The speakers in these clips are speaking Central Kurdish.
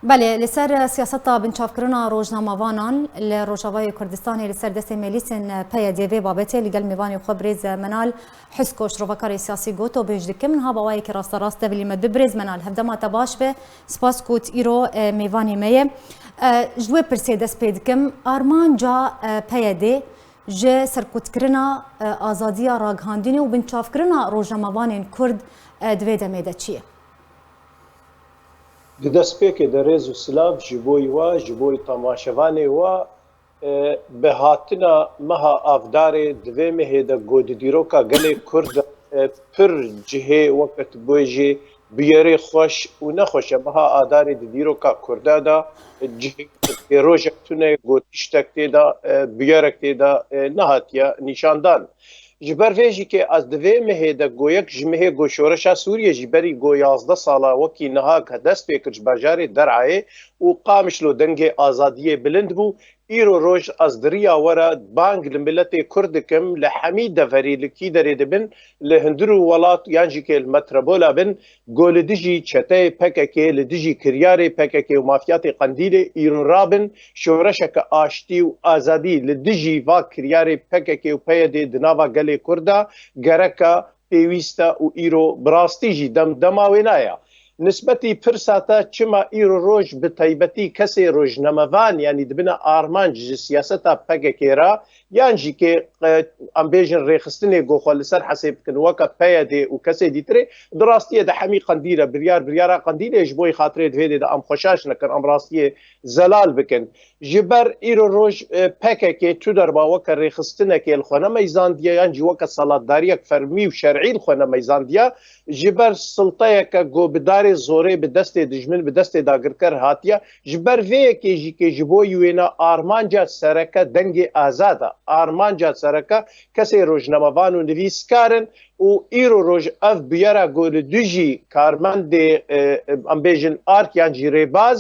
بله لسر سیاستا بنچافکرنا روزنامه‌وانان لروجاوای کردستانی لسر دست ملیسن پی دیوی بابته لگل میوانی خبرز منال حسکوش روکار سیاسی گوتو بجدکم منها باوی که راست ولی مد ببرز منال هفدما تباش به سپاس کوت ایرو میوانی میه جوه پرسیدس پیدکم آرمان جا پی دی ج سرکوتکرنا آزادی راگهاندینی و بنچافکرنا روزنامه‌وانان کرد دوی دمیده چیه؟ د دەستپێکێ دەڕێز و سلااف ji بۆی وا ji بۆی تەماشەوانێ وا bi hatina meha avdarê divê mehê de godîdîroka gelê Kurd pir cihê weket boî jê biyerê xweş û nexweş e meha adarê di dîroka Kurda da cihê rojek tune got tiştek tê da biyerek tê da nehatiye nîşandan. Ji ber vê jî kê ez divê mehê de goyek ji mehê goşoreşa Sûriye jî berî go 11 sala wekî niha ke dest pê kir ji berjarê Derayê û qamişlo dengê azadiyê bilind bû îro roj ez diriya were bang li miletê Kurd dikim li hemî deverî li kî derê dibin li hundir û welat yan jî kê li metropola bin got li dijî çeteyê PKK li dijî kiryarê PKK û mafyatê Qendîlê îro rabin şoreşeke aştî û azadî li dijî va kiryarê PKK û PYD di nava gelê Kurda gereka pêwîst e û îro bi rastî jî dema wê naye. Nisbetî pirsata çima îro roj bi taybetî kesê rojnamevan yanî dibine armanc ji siyaseta PKK ra yan jî kê em bêjin rêxistinê goxwe li ser hesê bikin weke PYD û kesê dîtirê di rastiyê de hemî Qendîl biryara Qendîlê ji bo xatirê divê de em xweşaş nekin em rastiyê zelal bikin. Ji ber îro roj PKK tu derba weke rêxistinekê li xwe nemeyzandiye yan jî weke salatdariyek fermî û şerî li xwe nemeyzandiye ji ber silteyeke gobidarê zorê bi destê dijmin bi destê dagirker hatiye ji ber vê yekê jî kê ji bo wêne armanca sereke dengê azad e armanca sereke kesê rojnamevan û nivîskarin û îro roj ev biyera got li dijî karmendê em bêjin ark yan jî rêbaz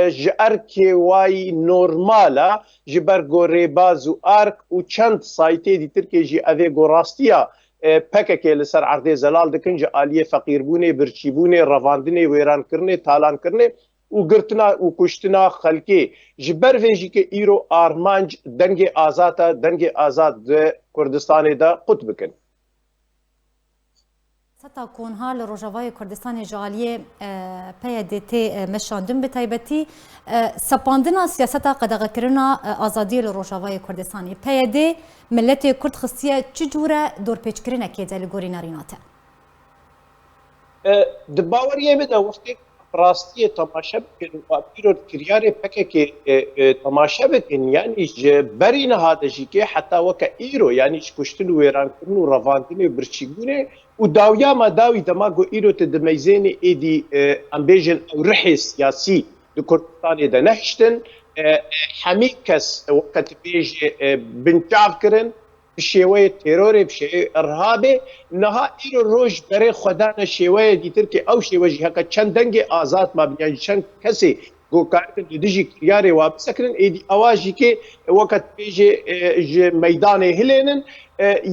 ji erkê wayî normal e ji ber got rêbaz û ark û çend saytê dîtirkê jî ev ê got rastiya PKK li ser erdê zelal dikin ji aliyê feqîrbûnê, birçîbûnê, revandinê, wêrankirinê, talankirinê û girtina û kuştina xelkê. Ji ber vê jî kê îro armanc dengê azad e, dengê azad di Kurdistanê de qut bikin. ستا کۆنها لە ڕۆژاوای کوردستانی جالیێ PYD مەشاندن بە تایبەتی سەپاندنا سیاسەتا قەدەغەکردنا ئازادی لە ڕۆژاوای کوردستانی PYD ملەتێ کورد خستیە چ جوورە دۆرپێچکردنێکێ لە گۆری ناریناتە di baweriyê me de wextê rastiyê temaşe bikin û îro kiryarê PKK temaşe bikin yanî ji berî niha de jî kê heta weke îro yanî ji kuştin û wêrankirin û revandinê û birçîbûnê û dawya me dawî dema got îro te di meyzênê êdî em bêjin rihê siyasî di Kurdistanê de nehiştin hemî kes weke tu bêjî binçav kirin bi şêweyê terorê bi şêweyê irhabê niha îro roj berê xwedane şêweyê dîtir kê ew şêwe jî heke çend dengê azad mabin yan çend kesê gokarin li dijî kiryarê wa bisekirin êdî ewa jî kê weke tu bêjî ji meydanê hilênin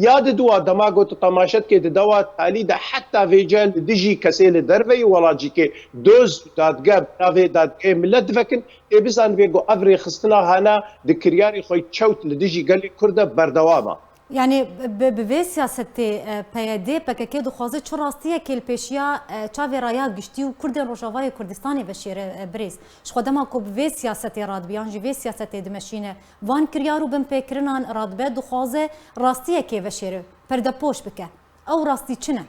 ya diduwa dema got temaşet kê di dewa talî de heta vêce li dijî kesê li derveyî welat jî kê doz dadge navê dadgehê millet divekin ê bizan vê got ev rêxistina hene di kiryarê xwe çewt li dijî gelê Kurd de berdewam e. Yani bi vê siyasetê PYD PKK dixwaze çi rastiyekê li pêşiya çavê raya giştî û Kurdên Rojavayê Kurdistanê veşêre birêz ji xwe dema ku bi vê siyasetê radibiyan jî vê siyasetê dimeşîne van kiryar û binpêkirinan radibe dixwaze rastiyekê veşêre perdepoş bike ew rastî çi ne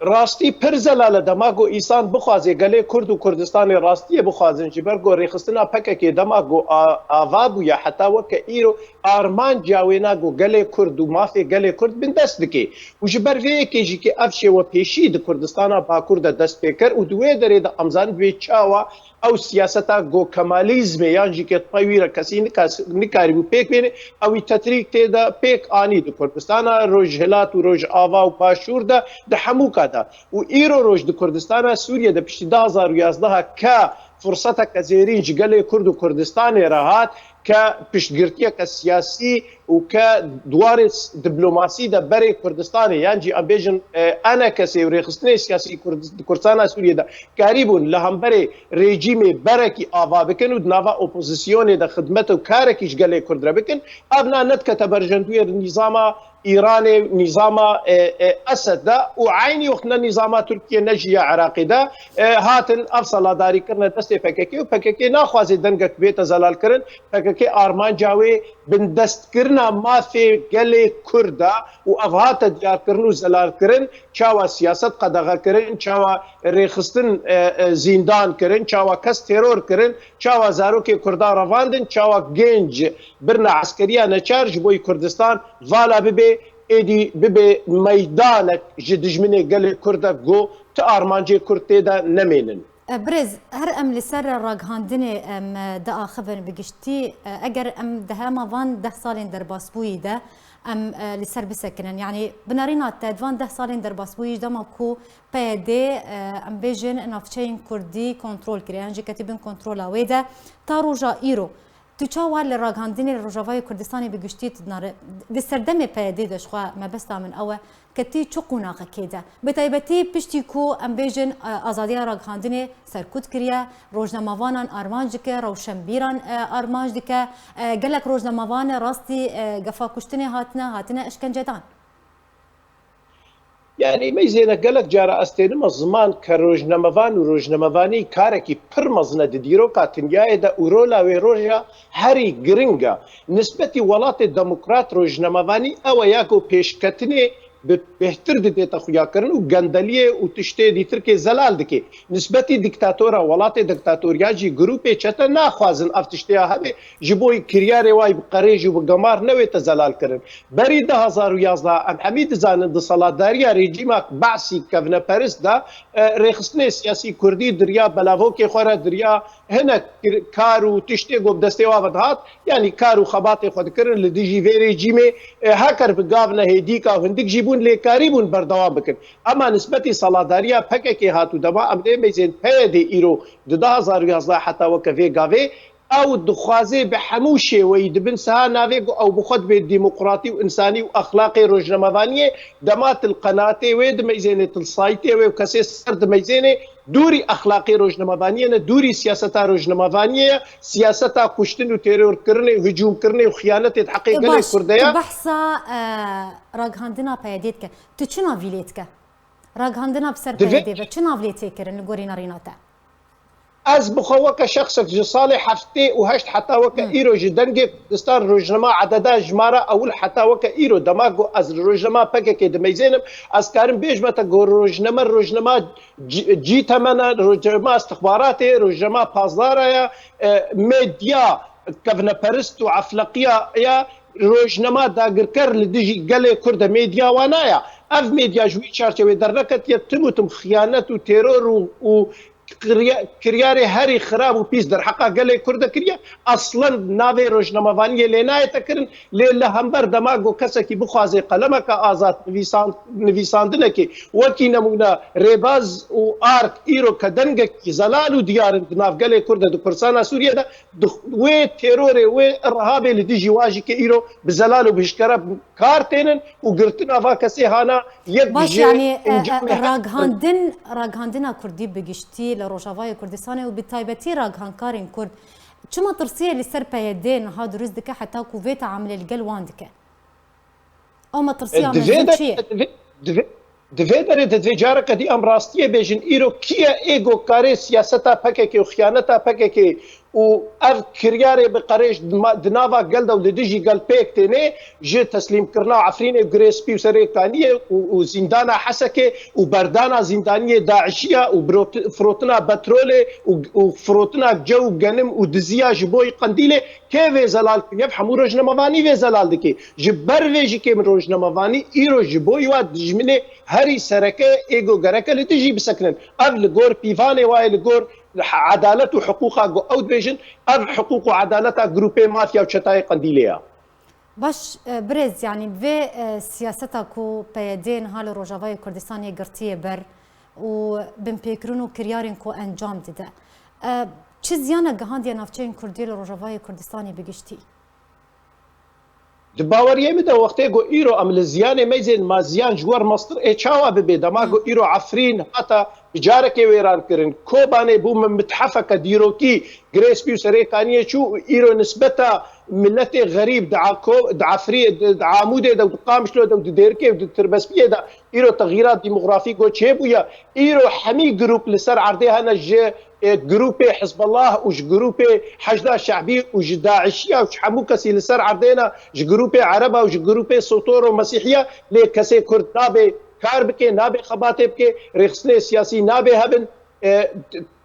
rastî pir zelal e dema got îsan bixwaze gelê Kurd û Kurdistanê rastiyê bixwazin ji ber got rêxistina PKK dema got ava bûye heta weke îro armanca wêne got gelê Kurd û mafê gelê Kurd bin dest dike û ji ber vê yekê jî kê ev şêwe pêşî di Kurdistana Bakur de dest pê kir û di wê derê de em zanin vê çawa ew siyaseta got kemalîzmê yan jî kê wî re kesî nikarîbû pêk bêne ew wî tetrîk tê de pêk anî di Kurdistana rojhilat û rojava û paşûr de di hemû û îro roj di Kurdistana Sûriye de piştî 2011 ka فرصتك زيرين جقلي كرد وكردستان راهات كبشتگرتيك السياسي وكدوار دبلوماسي دا بري كردستاني يعني امبيجن انا كسي وريخستني سياسي كردستان سوريا دا قريبون لهم بري ريجيمي بركي آوا بكن ودنافا اوبوزيسيوني دا خدمته كاركي جقلي كرد بكن ابنا نتك تبرجندوية نظام ايراني نظام اسد دا وعيني وقتنا نظام تركيا نجيه عراقي دا هاتن افصل داري كرنا دستي فككي وفككي ناخوازي دنگك بيت زلال كرن فككي ارمان جاوي بندست كرنا ما في قلي كردا وافهات ديار كرنو زلال كرن شاوا سياسه قدغه كرن شاوا ريخستن زندان كرن شاوا كس تيرور كرن شاوا زاروكي كردا رواندن شاوا جنج برنا عسكريه نشارج بوي كردستان فالا ببي ایدی ببی میدانک جدجمنی گل کرد گو تا آرمانجی کرد دا نمینن. برز هر ام لسر راگهاندنی ام دا خبر بگشتی اگر ام ده ما وان 10 سالین در باسبوی ده ام لسر بسکنن يعني بنارينا تدوان 10 سالين در باسبوي دما كو بيدي ام بيجن نافچين كردي كنترول كري انجي كتبن كنترول اويدا تا روجا ايرو تو چاوال لراگهاندنی روجاوای کردستانی بگشتی تدناره دستردم پیاده دشخوا ما بستا من اوه کتی چو قناقه کیده بتایبتی پشتی کو ام بیجن آزادی راگهاندنی سرکوت کریه روزنامه‌وانان آرمانج که روشنبیران آرمانج که گلک روزنامه‌وان راستی گفا کشتنی هاتنه اشکنجدان يعني ميزينا قالك جارا استينما زمان كروجنموان وروجنمواني كاركي برمزنا ديرو كاتنيا دا اورولا ويروجا هاري جرينجا نسبتي ولات الديمقراط روجنمواني او ياكو بيشكتني بهتر ديتا خويا كرن وغندليه وتشتي دي تركي زلال دكي نسبتي ديكتاتورا ولات ديكتاتوريا جي جروبي چتا ناخوازن افتشتيا هبه جبوي كرياري واي بقريج وبقمار نوي تزلال كرن بري 2011 ام حميد زان د صلاداريا ريجيمك بعسي كفنا باريس دا ريخصني سياسي كردي دريا بلاوكي خورا دريا هنا كارو تشتي قب دستي وافدهات يعني كارو خباطي خود كرن لدي جي في ريجيمي هاكر بقافنا هيديكا وهندك جيبون لكاريبون بردوام بكن اما نسبتي صلاداريا فككي هاتو دما ام دي ميزين بيدي ايرو د 2011 حتى وكفي غافي او دخوازي بحموشه ويدبن سها نافيق او بخد بالديمقراطي وانساني واخلاقي روجنموانيه دمات القناه ويد ميزينه السايتي وكسي سرد ميزينه دوري اخلاقي روجنموانيه دوري سياسه روجنموانيه سياسه كشتن وتيرور كرني هجوم كرني وخيانه تحقيق كرديه بحثا راگهاندنا پیادیتک تو چنا ویلیتک راگهاندنا بسر پیادی و چنا ویلیتی کرن گورينا ريناتا از بخوك شخصك جصالح حفتي وهشت حتى وك ايرو جدنجي دستار روجنما عددا جمارة اول حتى وك ايرو دماغو از روجنما بكك دميزينم از كارم بيج متى روجنما جي تمنا روجنما استخباراتي روجنما بازاريا ميديا كفنا بارست وعفلقيا يا روجنما داگركر لديجي قال كرد ميديا وانايا اف ميديا جوي شارچوي درنكت يتمتم خيانه وتيرور و كرياري هاري خراب وبيس در حقا قال كرد كريا اصلا نافي روجنموانيه لنايه تكرن لهمبر دماغو كسكي بخوازي قلمك ازات نويساندنكي وكي نمونا ريباز وارك ايرو كدنجك زلال ديار ناف قال كرد دو برسانا سوريا دا وي تيروري وي ارهابي اللي ديجي واجي كايرو بزلال وبشكره كارتينن وقرتنا فاكسي هانا باش يعني راگهاندنا كردي بگشتي لروجاوای کردستان و بالتایبتی راگهانکارین کرد چما ترسيه لسر پیادین ها دروز دکه حتی کوویت عامل الگل وان دکه او ما ترسيه من چیه دفيدر دفيجارك دي ام راستيه بيجن ايرو كيا ايجو كاري سياستا بككي وخيانتا بككي و اف كرياري بقريش دنافا قلدا وديجي قال بيك تيني جي تسليم كرنا عفريني وغريسبي وسريكانيه وزندانا حسكي وبردانا زندانيه داعشيه وفروتنا بترولي وفروتنا جو غنم ودزيا جبوي قنديله كيف زلال يفهموا روجنمواني في زلال دكي جبر فيجي كي من روجنمواني ايرو جبوي واد جمني هري سركه ايجو غركه لتجي بسكنن اف لغور بيفاني واي لغور عدالة وحقوقها او بيجن اف حقوق وعدالتها جروبي مافيا وشتاي قنديليا باش برز يعني في سياستها كو بيدين هال روجاوای کردستان قرتيه بر و بن بيكرونو كريارين كو انجام دده چه زیانه گهاندی نافچین کردی لروجاوای کردستانی بگشتی؟ باوریه میده وقتی گو ایرو عمل زیان میزن ما زیان جوار مصر اچاوا ببی دما گو ایرو عفرین حتی بجاره که ویران کرن کوبانه بوم متحفه کدیروکی گریس بیو سریکانیه چو ایرو نسبتا ملت غریب دعفري عمود دو قامش لو دو ديركي دو تربسبيه دا ايرو تغييرات ديموغرافيك وتشيبويا ايرو حمي جروب لسر عرضيها انا جروبي حزب الله وش جروبي حشد شعبي وش داعشيه وش حموكسي لسر عرضينا جروبي عربه وش جروبي سوتورو مسيحيه لكسي كرد نابي كاربكي نابي خباتبكي رخصني سياسي نابي هبن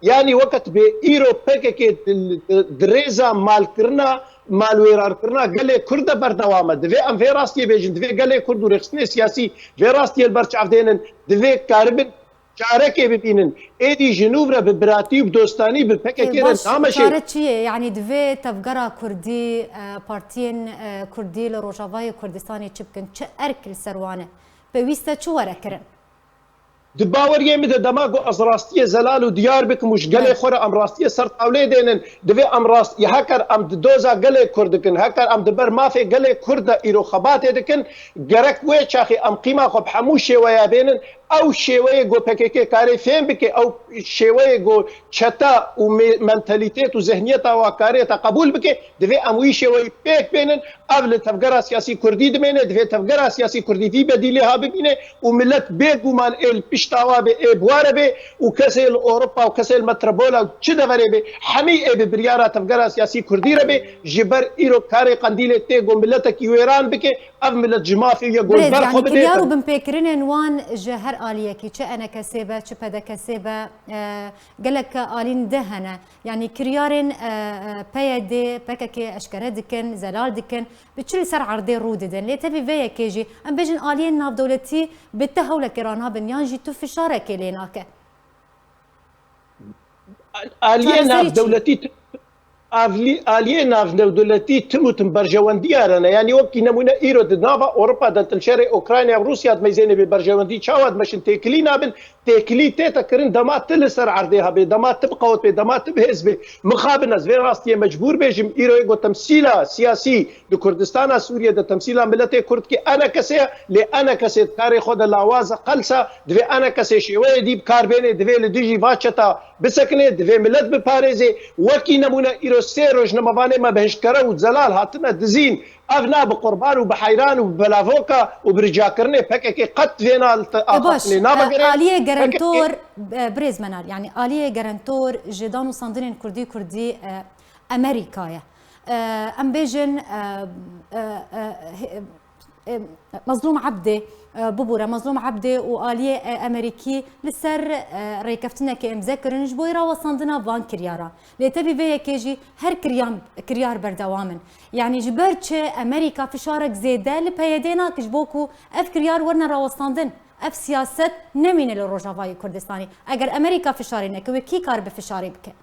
يعني وقت بإيرو بكي دريزا مال كرنا مال ويرار كرنا قال لي كرد بردوامه دفي ام في راستي بيجن دفي قال لي كرد ورخصني سياسي في راستي البرش عفدين دفي كاربن شاركي ببينن ايدي جنوب ببراتي وبدوستاني ببكي كيرن نامشي يعني دفي تفقرا كردي بارتين كردي لروجافاي كردستاني تشبكن تش اركل سروانه بويستا تشو وركرن دباور يمد دماغو ازراستيه زلال وديار بك مش قال خورا ام راستيه صرت اولي دينن دفي ام راست يهكر ام دوزا قال كردكن هكر ام دبر ما في قال كرد ايرو خبات دكن جرك وي شاخي ام قيمه خب حموشه ويا بينن او شويه جو بكيكي كاري فين بك او شويه جو شتا ومنتاليتيت وذهنيتها وكاريتها قبول بك دفي ام وي شويه بيك بينن قبل تفقرا سياسي كردي دمينه دفي تفقرا سياسي كردي في بديلها ببينه وملت بيجو مال ال بيشتاوا بواره بي وكسل اوروبا وكسل متروبولا وشدا فريبي حمي ببرياره تفقرا سياسي كردي ربي جبر ايرو كاري قنديله تيجو ملتك يويران بك اف ملت جمافي يقول برخو بدي يعني كيارو بنبيكرين وان جهر آليكي چه أنا كسبة چه بدا كسبة قالك آلين دهنا يعني كريارين بيدي بكاكي أشكره دكن زلال دكن بتشيل سر عرضي روددن ليه تبي فيا كيجي أم بيجن آلين ناف دولتي بتهولة كرانها بنيانجي تو في شارك ليناك آلين ناف دولتي آلية ناف دولتي تموت برجوانديارنا يعني وكي نمونا إيرو نافا أوروبا دلتنشاري أوكرانيا وروسيا ميزاني ببرجواندي شاواد ماشن تيكلي نابن تيكلي تيتا كرن دمات تلسر عرديها بدمات تبقى بدمات تبهز به مخابنا زي راستي مجبور بيجم إيرو يقو تمثيلا سياسي دو كردستان سوريا دا تمثيلا ملتي كرد كي أنا كسي لأنا كسي تاريخ خود اللاوازة قلسة دفي أنا كسي شوية دي بكار بيني دفي لديجي فاتشتا بسكني دفي ملت بباريزي وكي نمونا إيرو سيروج نمباني ما بهشكره وزلال هاتنا دزين أغنى بقربان وبحيران وبلافوكا وبرجاكرني فككي قد فينا التقاطني نابا آلية جرانتور بريز منال يعني آلية جرانتور جدان وصندين كردي أمريكايا أم بيجن مظلوم عبدي ببورة مظلوم عبدي وآلية أمريكي لسر ريكفتنا كمذكر نجبويرا وصندنا فان كريارا لتبي فيا كيجي هر كريار بردوامن يعني جبرتش أمريكا في شارك زيادة لبيدينا كجبوكو اف كريار ورنا راوصندن اف سياسة نمين للروجافاي كردستاني اگر أمريكا في شارينك وكي كار بفشاري بك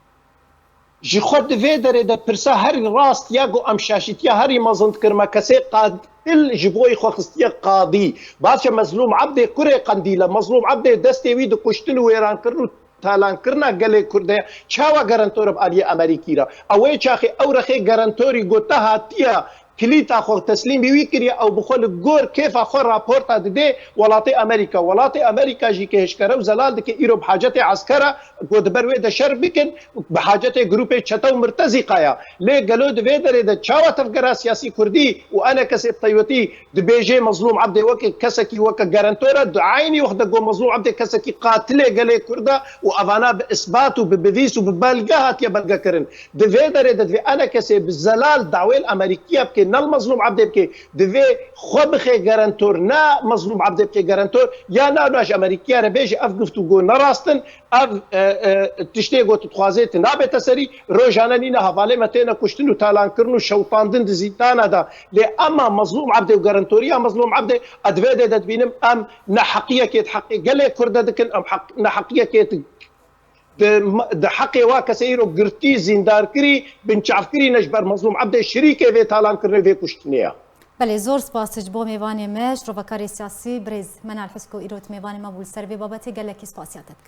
جي خود فيدر دا برسا هر راست ياغو ام شاشتيا هر مازنت كرما كسي قاد الجبوي خوخستيا قاضي باشا مظلوم عبدي كوري قنديله مظلوم عبدي دستي ويد كشتن ويران كرنو تالان كرنا قال كرده چاوا غارانتور بالي امريكي را اوي چاخي اورخي غارانتوري غوتا هاتيا كليتا خو تسليم بيكري او بخول جور كيف اخو رابورت دي ولاتي امريكا جي كهشكره وزلال دك ايرو بحاجه عسكره قد بروي د شر بكن بحاجه جروب تشتو مرتزقه لي قالوا د فيدر د تشاوا تفكر سياسي كردي وانا كسب طيوتي د بيجي مظلوم عبد وك كسكي وك غارانتورا عيني وخد جو مظلوم عبد كسكي قاتل قال كردا وافانا باثبات وببذيس وببلغات يا بلغا كرن د فيدر د انا كسب الزلال دعوه الامريكيه نال مظلوم عبد بكي دفي خبخي جارانتور نا مظلوم عبد بكي جارانتور يا ناش امريكيه ربيجي اف قفتو جو نراستن اف تشتي جو تخوازيت نابه تسري روجانانينا حواله متينا كشتنو تالان كرنو شوطاندن زيتانا دا لي اما مظلوم عبد وجارانتوريا مظلوم عبد ادفيد دبينم ام نحقيه كيت حقي قال كرد دكن ام حق نحقيه كيت د حقي واكسيرو قرتي زندار كري بنشعف كري نجبر مظلوم عبد الشريكه في تالان كرني في كشتنيا بله زور سپاس بو میوانی مش روکاری سیاسی برز من الحسکو ایروت میوانی ما بول سر بابتی گلکی سپاسیاتت